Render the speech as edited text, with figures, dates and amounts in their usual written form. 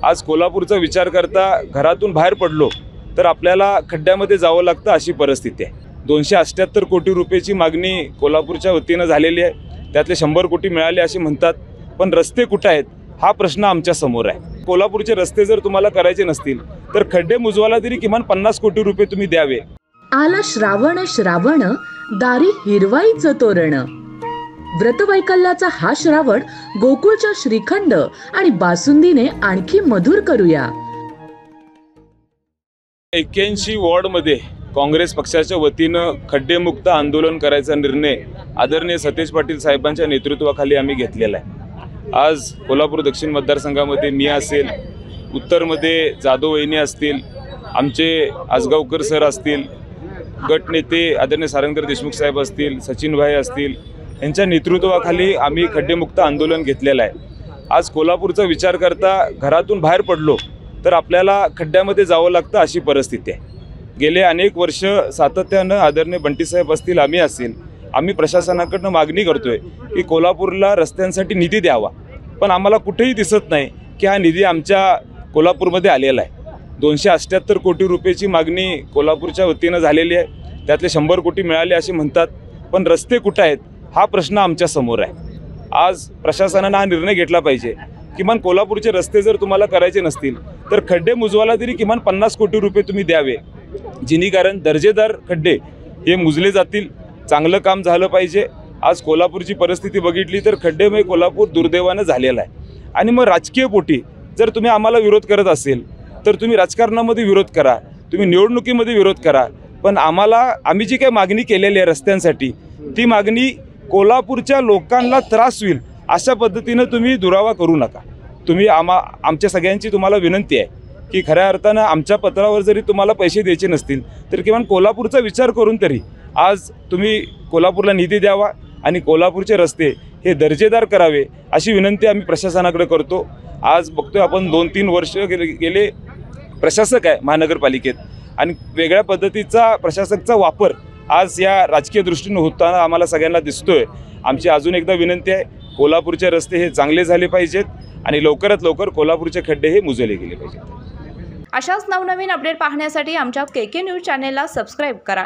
आज कोल्हापूरचा विचार करता घरातून बाहेर पडलो तर आपल्याला खड्ड्यामध्ये जावं लागतं अशी परिस्थिती आहे। 278 कोटी रुपयाची मागणी कोल्हापूरच्या वतीनं झालेली आहे, त्यातले 100 कोटी मिळाले असे म्हणतात, पण रस्ते कुठे आहेत हा प्रश्न आमच्या समोर आहे। कोल्हापूरचे रस्ते जर तुम्हाला करायचे नसतील तर खड्डे मुजवायला तरी किमान 50 कोटी रुपये तुम्ही द्यावे। आला श्रावण श्रावण दारी हिरवाईचं तोरण। व्रतवैकल्याचा हा श्रावण गोकुळच्या श्रीखंड आणि बासुंदीने आणखी मधुर करूया। 81 वॉर्डमध्ये काँग्रेस पक्षाच्या वतीनं खड्डेमुक्त आंदोलन करायचा निर्णय आदरणीय सतेज पाटील साहेबांच्या नेतृत्वाखाली आम्ही घेतलेला आहे। आज कोल्हापूर दक्षिण मतदारसंघामध्ये मी असेल, उत्तरमध्ये जाधव वहिनी असतील, आमचे आजगावकर सर असतील, गट नेते आदरणीय सारंगधर देशमुख साहेब असतील, सचिन भाई असतील, यांच्या नेतृत्वाखाली आम्ही खड्डेमुक्त आंदोलन घेतलेलं आहे। आज कोल्हापूरचा विचार करता घरातून बाहेर पडलो तर आपल्याला खड्ड्यामध्ये जावं लागतं अशी परिस्थिती आहे। गेले अनेक वर्ष सातत्यानं आदरणीय बंटी साहेब असतील, आम्ही असेल, आम्ही प्रशासनाकडनं मागणी करतोय की कोल्हापूरला रस्त्यांसाठी निधी द्यावा, पण आम्हाला कुठेही दिसत नाही की हा निधी आमच्या कोल्हापूरमध्ये आलेला आहे। 278 कोटी रुपयाची मागणी कोल्हापूरच्या वतीनं झालेली आहे, त्यातले 100 कोटी मिळाले असे म्हणतात, पण रस्ते कुठे आहेत हा प्रश्न आमच्या समोर आहे। आज प्रशासनानं हा निर्णय घेतला पाहिजे, किमान कोल्हापूरचे रस्ते जर तुम्हाला करायचे नसतील तर खड्डे मुजवायला तरी किमान 50 कोटी रुपये तुम्ही द्यावे, जेणेकरून दर्जेदार खड्डे हे मुजले जातील, चांगलं काम झालं पाहिजे। आज कोल्हापूरची परिस्थिती बघितली तर खड्डेमय कोल्हापूर दुर्दैवानं झालेलं आहे। आणि मग राजकीय पोटी जर तुम्ही आम्हाला विरोध करत असेल तर तुम्ही राजकारणामध्ये विरोध करा, तुम्ही निवडणुकीमध्ये विरोध करा, पण आम्ही जी काही मागणी केलेली आहे रस्त्यांसाठी ती मागणी कोल्हापूरच्या लोकांना त्रास होईल अशा पद्धतीनं तुम्ही दुरावा करू नका। आमच्या सगळ्यांची तुम्हाला विनंती आहे की खऱ्या अर्थानं आमच्या पत्रावर जरी तुम्हाला पैसे द्यायचे नसतील तर किमान कोल्हापूरचा विचार करून तरी आज तुम्ही कोल्हापूरला निधी द्यावा आणि कोल्हापूरचे रस्ते हे दर्जेदार करावे अशी विनंती आम्ही प्रशासनाकडे करतो। आज बघतोय आपण 2-3 वर्ष गेले प्रशासक आहे महानगरपालिकेत आणि वेगळ्या पद्धतीचा प्रशासकचा वापर आज या राजकीय दृष्टीने होताना आम्हाला सगळ्यांना दिसतोय। आमची अजून एकदा विनंती आहे, कोल्हापूरचे रस्ते हे चांगले झाले पाहिजेत आणि लवकरात लवकर कोल्हापूरचे खड्डे हे मुजवले गेले पाहिजेत। अशाच नवनवीन अपडेट पाहण्यासाठी आमच्या KK न्यूज चॅनेलला सबस्क्राइब करा।